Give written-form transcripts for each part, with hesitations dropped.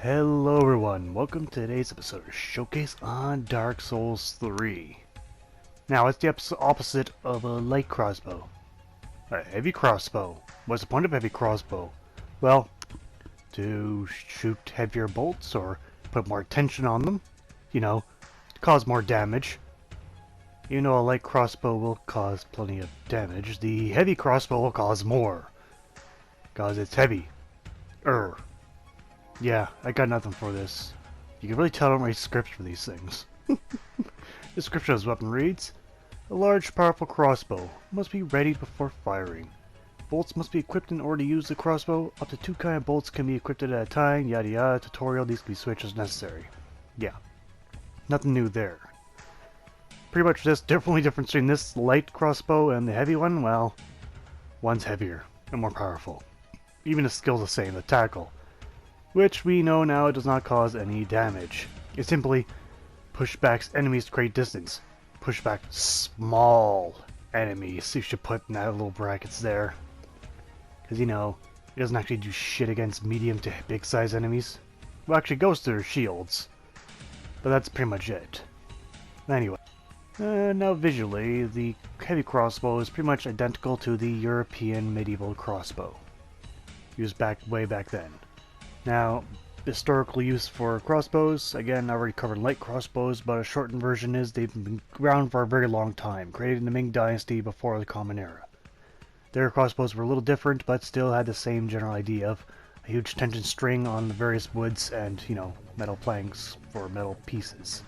Hello everyone, welcome to today's episode of Showcase on Dark Souls 3. Now, it's the opposite of a light crossbow. A heavy crossbow. What's the point of a heavy crossbow? Well, to shoot heavier bolts or put more tension on them. You know, cause more damage. Even though a light crossbow will cause plenty of damage, the heavy crossbow will cause more. Cause it's heavy. Yeah, I got nothing for this. You can really tell I don't write scripts for these things. Description of this weapon reads, a large, powerful crossbow must be ready before firing. Bolts must be equipped in order to use the crossbow. Up to 2 kind of bolts can be equipped at a time, yada yada. Tutorial, these can be switched as necessary. Yeah, nothing new there. Pretty much just the only difference between this light crossbow and the heavy one, well, one's heavier and more powerful. Even the skill's the same, the tackle. Which we know now does not cause any damage. It simply pushbacks enemies to great distance. Pushback small enemies. You should put in that little brackets there. Because, you know, it doesn't actually do shit against medium to big size enemies. Well, actually goes to their shields. But that's pretty much it. Anyway. Now visually, the heavy crossbow is pretty much identical to the European medieval crossbow. Used way back then. Now, historical use for crossbows, again, I already covered light crossbows, but a shortened version is they've been around for a very long time, created in the Ming Dynasty before the Common Era. Their crossbows were a little different, but still had the same general idea of a huge tension string on the various woods and, you know, metal planks for metal pieces.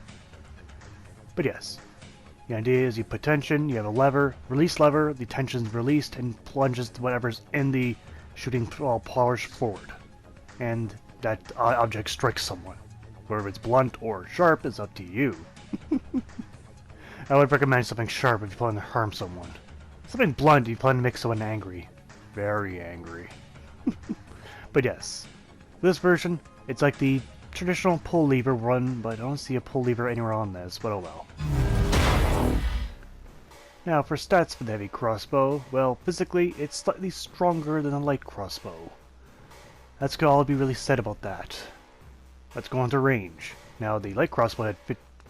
But yes, the idea is you put tension, you have a lever, release lever, the tension's released and plunges to whatever's in the shooting polished forward. And that object strikes someone. Whether it's blunt or sharp is up to you. I would recommend something sharp if you plan to harm someone. Something blunt if you plan to make someone angry. Very angry. But yes, this version, it's like the traditional pull lever one, but I don't see a pull lever anywhere on this, but oh well. Now for stats for the heavy crossbow, well, physically it's slightly stronger than a light crossbow. That's all be really said about that. Let's go on to range. Now the light crossbow had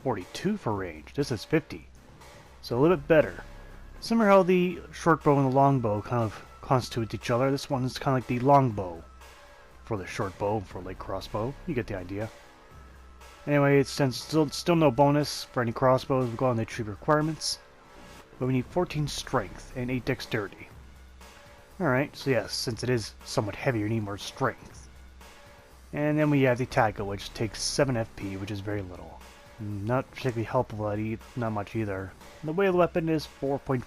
42 for range. This is 50. So a little bit better. Similar how the short bow and the long bow kind of constitute each other. This one is kind of like the long bow for the short bow for light crossbow. You get the idea. Anyway, it's still no bonus for any crossbows. We go on the tree requirements. But we need 14 strength and 8 dexterity. Alright, so yes, since it is somewhat heavier, you need more strength. And then we have the tackle, which takes 7 FP, which is very little. Not particularly helpful not much either. And the weight of the weapon is 4.5.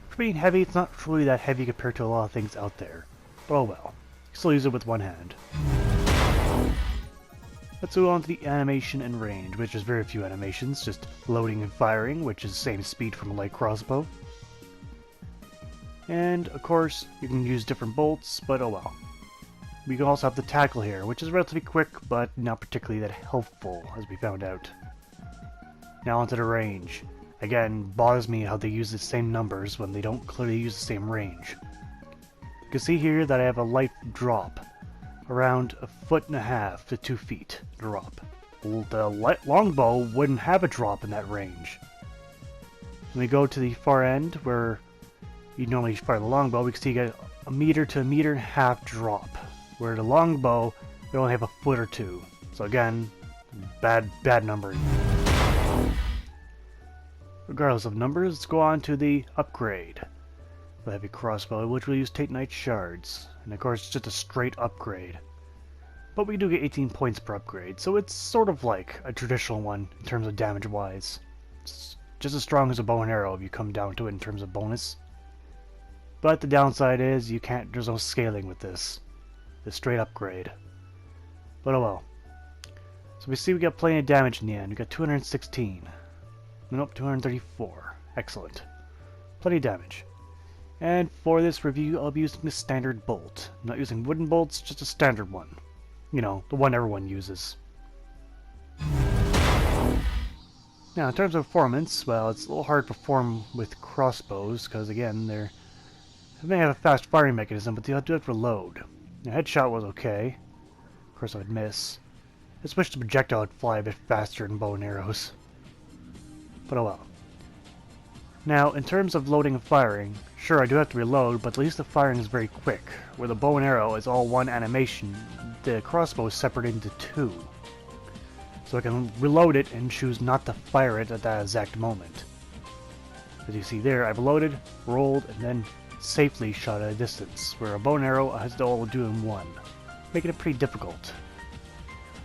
For being heavy, it's not truly that heavy compared to a lot of things out there. But oh well. You can still use it with one hand. Let's move on to the animation and range, which is very few animations, just loading and firing, which is the same speed from a light crossbow. And, of course, you can use different bolts, but oh well. We can also have the tackle here, which is relatively quick, but not particularly that helpful, as we found out. Now onto the range. Again, bothers me how they use the same numbers when they don't clearly use the same range. You can see here that I have a light drop. Around 1.5 to 2 feet drop. The longbow wouldn't have a drop in that range. When we go to the far end, where you normally fire the longbow, we can see you get a meter to 1.5 meters drop. Where the longbow, we only have 1 foot or 2. So again, bad numbering. Regardless of numbers, let's go on to the upgrade. The heavy crossbow, which will use Titanite shards. And of course, it's just a straight upgrade. But we do get 18 points per upgrade, so it's sort of like a traditional one in terms of damage-wise. It's just as strong as a bow and arrow if you come down to it in terms of bonus. But the downside is there's no scaling with this. The straight upgrade. But oh well. So we see we got plenty of damage in the end. We got 216. Nope, 234. Excellent. Plenty of damage. And for this review, I'll be using the standard bolt. I'm not using wooden bolts, just a standard one. You know, the one everyone uses. Now, in terms of performance, well, it's a little hard to perform with crossbows, because again, they may have a fast firing mechanism, but they do have to reload. The headshot was okay. Of course I would miss. I wish the projectile would fly a bit faster than bow and arrows. But oh well. Now, in terms of loading and firing, sure I do have to reload, but at least the firing is very quick. Where the bow and arrow is all one animation, the crossbow is separated into two. So I can reload it and choose not to fire it at that exact moment. As you see there, I've loaded, rolled, and then safely shot at a distance, where a bow and arrow has to all do in one, making it pretty difficult.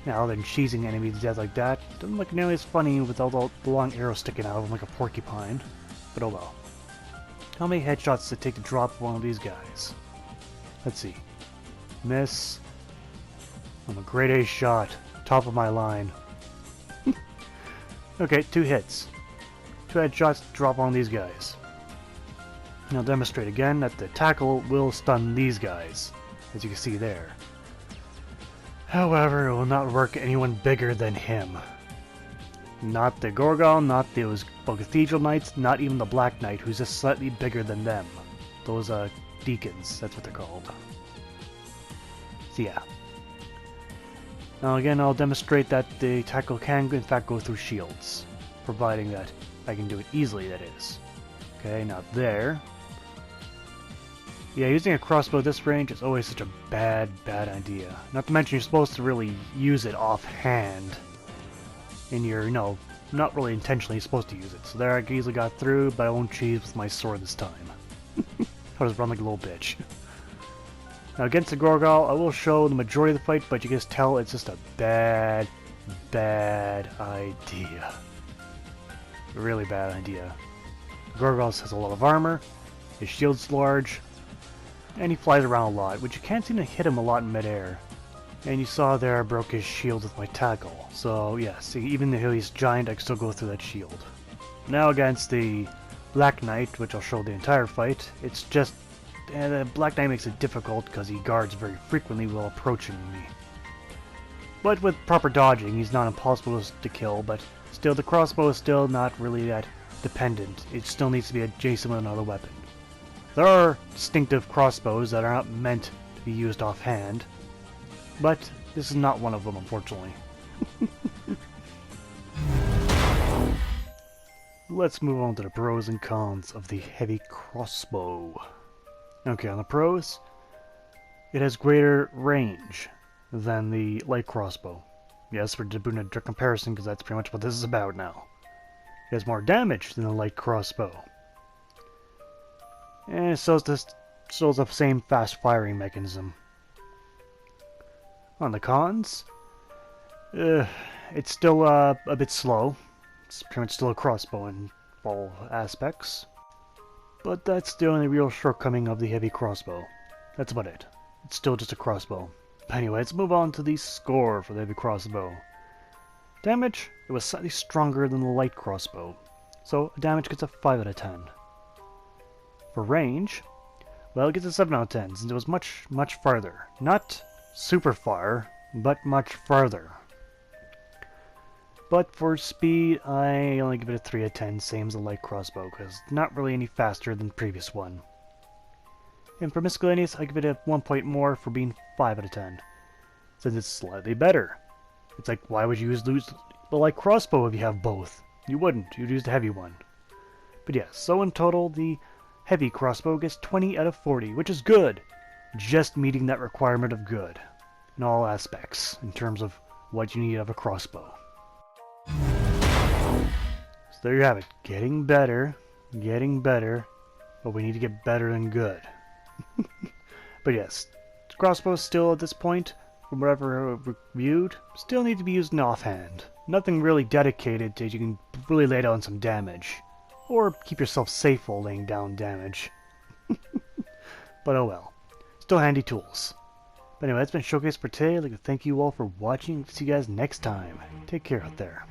Now, other than cheesing enemies to death like that, doesn't look nearly as funny with all the long arrows sticking out of them like a porcupine. But oh well. How many headshots does it take to drop one of these guys? Let's see. Miss. I'm a grade A shot. Top of my line. Okay, 2 hits. 2 headshots to drop on these guys. Now I'll demonstrate again that the tackle will stun these guys, as you can see there. However, it will not work anyone bigger than him. Not the Gorgal, not those Cathedral Knights, not even the Black Knight, who's just slightly bigger than them. Those, deacons, that's what they're called. So yeah. Now again, I'll demonstrate that the tackle can in fact go through shields. Providing that I can do it easily, that is. Okay, now there. Yeah, using a crossbow at this range is always such a bad idea. Not to mention you're supposed to really use it offhand. And you're, not really intentionally supposed to use it. So there I easily got through, but I won't cheese with my sword this time. I'll just run like a little bitch. Now against the Gorgal, I will show the majority of the fight, but you can just tell it's just a bad idea. Really bad idea. Gorgal has a lot of armor, his shield's large, and he flies around a lot, which you can't seem to hit him a lot in midair. And you saw there I broke his shield with my tackle. So yes, even though he's giant, I can still go through that shield. Now against the Black Knight, which I'll show the entire fight, it's just... the Black Knight makes it difficult because he guards very frequently while approaching me. But with proper dodging, he's not impossible to kill, but still the crossbow is still not really that dependent. It still needs to be adjacent with another weapon. There are distinctive crossbows that are not meant to be used offhand, but this is not one of them, unfortunately. Let's move on to the pros and cons of the Heavy Crossbow. Okay, on the pros, it has greater range than the Light Crossbow. Yes, we're doing a direct comparison because that's pretty much what this is about now. It has more damage than the Light Crossbow. And so does the same fast firing mechanism. On the cons, it's still a bit slow. It's pretty much still a crossbow in all aspects. But that's the only real shortcoming of the Heavy Crossbow. That's about it. It's still just a crossbow. Anyway, let's move on to the score for the Heavy Crossbow. Damage, it was slightly stronger than the Light Crossbow. So, damage gets a 5 out of 10. For range, well, it gets a 7 out of 10, since it was much farther. Not super far, but much farther. But for speed, I only give it a 3 out of 10, same as the Light Crossbow, because it's not really any faster than the previous one. And for miscellaneous, I give it a 1 point more for being 5 out of 10, since it's slightly better. It's like, why would you lose the Light Crossbow if you have both? You wouldn't, you'd use the heavy one. But yes, so in total, the Heavy Crossbow gets 20 out of 40, which is good. Just meeting that requirement of good in all aspects, in terms of what you need of a crossbow. So there you have it. Getting better, but we need to get better than good. But yes, crossbows still at this point, from whatever reviewed, still need to be used in offhand. Nothing really dedicated to you can really lay down some damage. Or keep yourself safe while laying down damage. But oh well. Still handy tools. But anyway, that's been Showcase for today. I'd like to thank you all for watching. See you guys next time. Take care out there.